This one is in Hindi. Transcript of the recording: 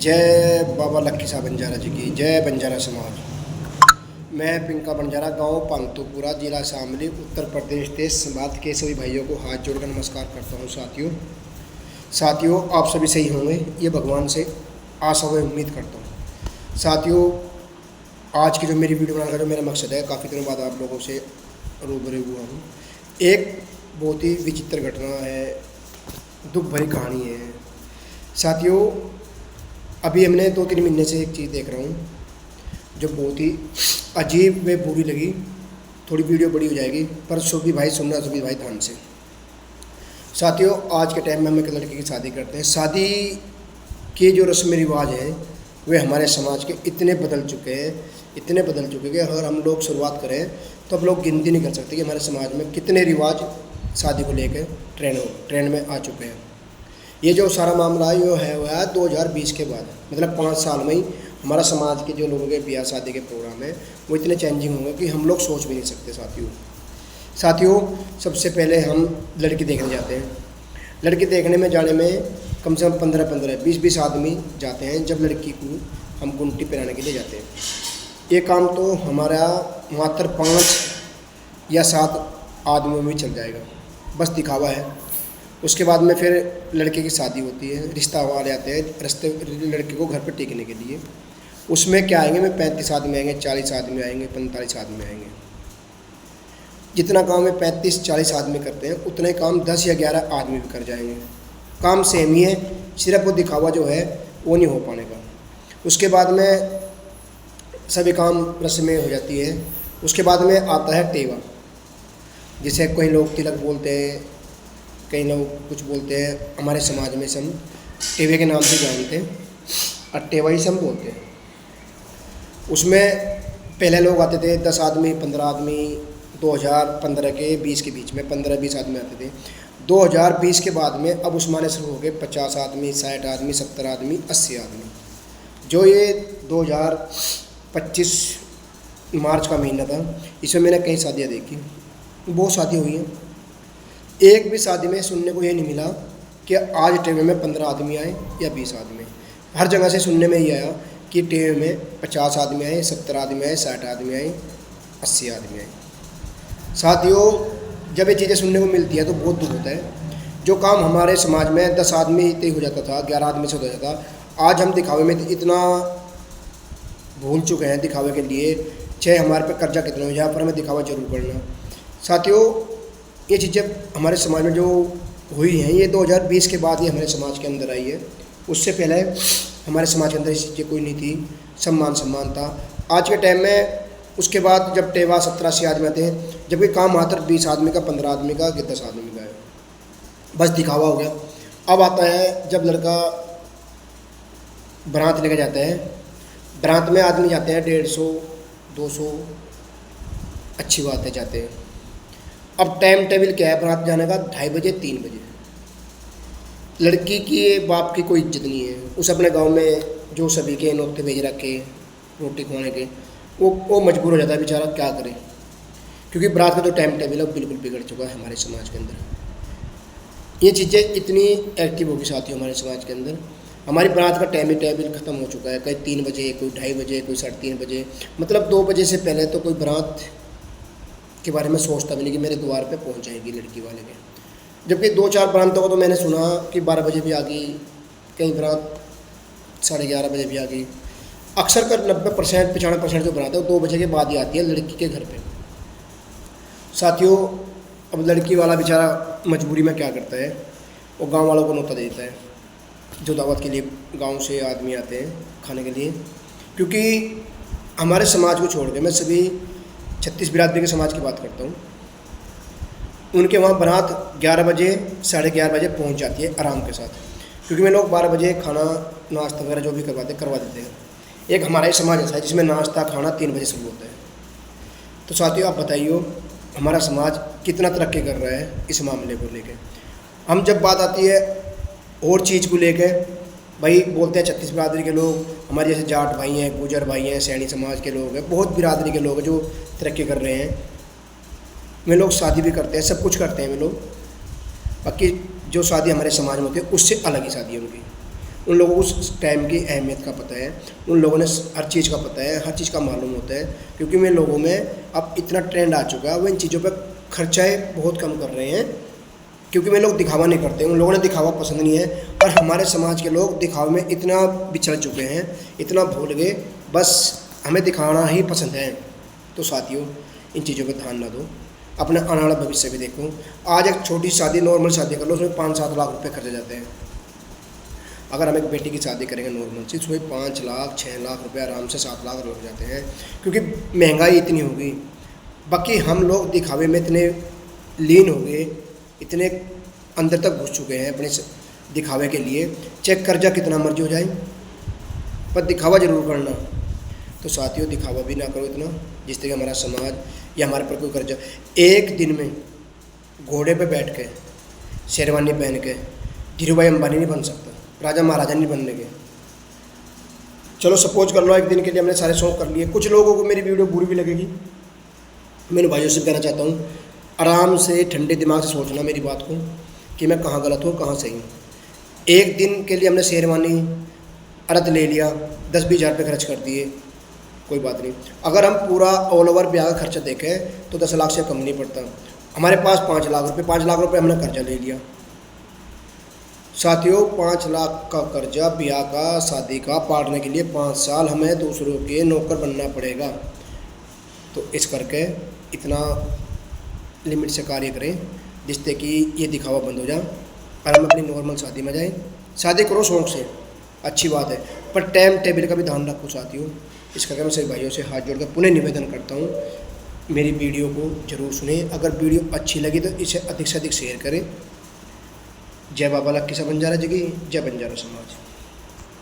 जय बाबा लक्की साहब बंजारा जी की जय। बंजारा समाज। मैं पिंका बंजारा, गांव पांतुपुरा, जिला शामली, उत्तर प्रदेश देश समाज के सभी भाइयों को हाथ जोड़कर नमस्कार करता हूं। साथियों आप सभी सही होंगे, ये भगवान से आशा व उम्मीद करता हूं। साथियों आज की जो मेरी वीडियो बनाने का जो मेरा मकसद है, काफ़ी दिनों बाद आप लोगों से रूबरू हुआ हूँ। एक बहुत ही विचित्र घटना है, दुख भरी कहानी है। साथियों अभी हमने 2-3 महीने से एक चीज़ देख रहा हूँ जो बहुत ही अजीब व बुरी लगी। थोड़ी वीडियो बड़ी हो जाएगी पर सभी भाई सुनना, सभी भाई ध्यान से। साथियों आज के टाइम में हम एक लड़की की शादी करते हैं। शादी के जो रस्म रिवाज है वे हमारे समाज के इतने बदल चुके हैं कि अगर हम लोग शुरुआत करें तो अब लोग गिनती नहीं कर सकते कि हमारे समाज में कितने रिवाज शादी को लेकर ट्रेंड में आ चुके हैं। ये जो सारा मामला है वो है 2020 के बाद, मतलब 5 साल में ही हमारा समाज के जो लोगों के ब्याह शादी के प्रोग्राम है वो इतने चेंजिंग होंगे कि हम लोग सोच भी नहीं सकते। साथियों सबसे पहले हम लड़की देखने जाते हैं। लड़की देखने में जाने में कम से कम 15-15, 20-20 आदमी जाते हैं जब लड़की को हम कुंटी पहनाने के लिए जाते हैं। ये काम तो हमारा मात्र 5 या 7 आदमियों में चल जाएगा, बस दिखावा है। उसके बाद में फिर लड़के की शादी होती है, रिश्ता वाले आते हैं लड़के को घर पर टिकने के लिए। उसमें क्या आएंगे, में 35 आदमी आएंगे, 40 आदमी आएंगे, 45 आदमी आएंगे। जितना काम में 35-40 आदमी करते हैं उतना ही काम 10 या 11 आदमी भी कर जाएंगे। काम सेम ही है, सिर्फ वो दिखावा जो है वो नहीं हो पाने का। उसके बाद में सभी काम रस्में हो जाती है। उसके बाद में आता है टेवा, जिसे कई लोग तिलक बोलते हैं, कई लोग कुछ बोलते हैं। हमारे समाज में हम टेवे के नाम से जानते हैं और टेवा ही हम बोलते हैं। उसमें पहले लोग आते थे 10 आदमी, 15 आदमी। 2015 के 20 के बीच में 15-20 आदमी आते थे। 2020 के बाद में अब उसमाने शुरू हो गए 50 आदमी, 60 आदमी, 70 आदमी, 80 आदमी। जो ये 2025 मार्च का महीना था, इसमें मैंने कई शादियाँ देखी, बहुत शादी हुई हैं। एक भी शादी में सुनने को ये नहीं मिला कि आज टेवे में 15 आदमी आए या 20 आदमी। हर जगह से सुनने में ये आया कि टेवे में 50 आदमी आए, 70 आदमी आए, 60 आदमी आए, 80 आदमी आए। साथियों जब ये चीज़ें सुनने को मिलती है तो बहुत दुख होता है। जो काम हमारे समाज में 10 आदमी तय हो जाता था, 11 आदमी से हो जाता था, आज हम दिखावे में इतना भूल चुके हैं दिखावे के लिए। चाहे हमारे पे कर्जा कितना हो, यहाँ पर हमें दिखावा जरूर करना। साथियों ये चीज़ें हमारे समाज में जो हुई हैं ये 2020 के बाद ही हमारे समाज के अंदर आई है। उससे पहले हमारे समाज के अंदर ये चीज़ें कोई नहीं थी, सम्मान था। आज के टाइम में उसके बाद जब टेवा 70-80 आदमी आते हैं, जबकि काम मात्र 20 आदमी का, 15 आदमी का, 10 आदमी का है, बस दिखावा हो गया। अब आता है जब लड़का बारात लेके जाता है। बारात में आदमी जाते हैं 150-200, अच्छी बात है जाते हैं। अब टाइम टेबल क्या है बारात जाने का, 2:30 बजे, 3 बजे। लड़की की बाप की कोई इज्जत नहीं है। उस अपने गांव में जो सभी के नौकते भेज रखे रोटी खुआने के, वो मजबूर हो जाता है बेचारा, क्या करे, क्योंकि बारात का जो टाइम टेबल है वो बिल्कुल बिगड़ चुका है हमारे समाज के अंदर। ये चीज़ें इतनी एक्टिव होगी साथियों हमारे समाज के अंदर। हमारी बारात का टाइम टेबल ख़त्म हो चुका है। कोई 3 बजे, कोई 2:30 बजे, कोई 3:30 बजे, मतलब 2 बजे से पहले तो कोई बारात के बारे में सोचता भी नहीं कि मेरे द्वार पे पहुंच जाएगी लड़की वाले के। जबकि 2-4 बारातों को तो मैंने सुना कि 12 बजे भी आ गई, कई बारात 11:30 बजे भी आ गई। अक्सर कर 90%, 95% जो बारात है वो 2 बजे के बाद ही आती है लड़की के घर पे। साथियों अब लड़की वाला बेचारा मजबूरी में क्या करता है, वो गांव वालों को न्योता देता है, जो दावत के लिए गांव से आदमी आते हैं खाने के लिए। क्योंकि हमारे समाज को छोड़ के मैं सभी 36 बिरादरी के समाज की बात करता हूँ, उनके वहाँ बारात 11 बजे, 11:30 बजे पहुँच जाती है आराम के साथ। क्योंकि मैं लोग 12 बजे खाना नाश्ता वगैरह जो भी करवा देते हैं। एक हमारा ही समाज ऐसा है जिसमें नाश्ता खाना 3 बजे शुरू होता है। तो साथियों आप बताइए हमारा समाज कितना तरक्की कर रहा है इस मामले को लेकर। हम जब बात आती है और चीज़ को लेकर, भाई बोलते हैं 36 बिरादरी के लोग, हमारे जैसे जाट भाई हैं, गुजर भाई हैं, सैनी समाज के लोग हैं, बहुत बिरादरी के लोग हैं जो तरक्की कर रहे हैं। वे लोग शादी भी करते हैं, सब कुछ करते हैं वे लोग। बाकी जो शादी हमारे समाज में होती है उससे अलग ही शादी है उनकी। उन लोगों को उस टाइम की अहमियत का पता है, उन लोगों ने हर चीज़ का पता है, हर चीज़ का मालूम होता है। क्योंकि मैं लोगों में अब इतना ट्रेंड आ चुका है, वो इन चीज़ों पर खर्चाएँ बहुत कम कर रहे हैं, क्योंकि वे लोग दिखावा नहीं करते, उन लोगों ने दिखावा पसंद नहीं है। और हमारे समाज के लोग दिखावे में इतना बिछड़ चुके हैं, इतना भूल गए, बस हमें दिखाना ही पसंद है। तो साथियों, इन चीज़ों पर ध्यान ना दो, अपना आने वाला भविष्य भी देखो। आज एक छोटी शादी, नॉर्मल शादी कर लो, उसमें 5-7 लाख रुपए खर्च जाते हैं। अगर हम एक बेटी की शादी करेंगे नॉर्मल सी, उसमें 5 लाख 6 लाख रुपए आराम से 7 लाख लग जाते हैं, क्योंकि महंगाई इतनी होगी। बाकी हम लोग दिखावे में इतने लीन हो गए, इतने अंदर तक घुस चुके हैं अपने दिखावे के लिए। चेक कर्जा कितना मर्जी हो जाए, पर दिखावा जरूर करना। तो साथियों, दिखावा भी ना करो इतना, जिस तरह हमारा समाज या हमारे पर कोई कर्जा। एक दिन में घोड़े पे बैठ के, शेरवानी पहन के धीरू भाई अंबानी नहीं बन सकता, राजा महाराजा नहीं बनने के। चलो सपोज कर लो एक दिन के लिए हमने सारे शौक कर लिए। कुछ लोगों को मेरी वीडियो बुरी भी लगेगी, मैंने भाइयों से कहना चाहता हूँ, आराम से ठंडे दिमाग से सोचना मेरी बात को कि मैं कहाँ गलत हूँ, कहाँ सही हूँ। एक दिन के लिए हमने शेरवानी अर्थ ले लिया, 10-20 हज़ार रुपये खर्च कर दिए, कोई बात नहीं। अगर हम पूरा ऑल ओवर ब्याह का खर्चा देखें तो 10 लाख से कम नहीं पड़ता। हमारे पास 5 लाख रुपए हमने कर्जा ले लिया। साथियों, 5 लाख का कर्जा ब्याह का, शादी का पाड़ने के लिए 5 साल हमें दूसरों के नौकर बनना पड़ेगा। तो इस करके इतना लिमिट से कार्य करें जिससे कि ये दिखावा बंद हो जाए और हम अपनी नॉर्मल शादी में जाएं। शादी करो शौक से, अच्छी बात है, पर टाइम टेबल का भी ध्यान रखो साथियों। इस करके मैं सभी भाइयों से हाथ जोड़कर पुनः निवेदन करता हूँ, मेरी वीडियो को जरूर सुनें। अगर वीडियो अच्छी लगी तो इसे अधिक से अधिक शेयर करें। जय बाबा लक्की सा बंजारा जी की, जय बंजारा समाज।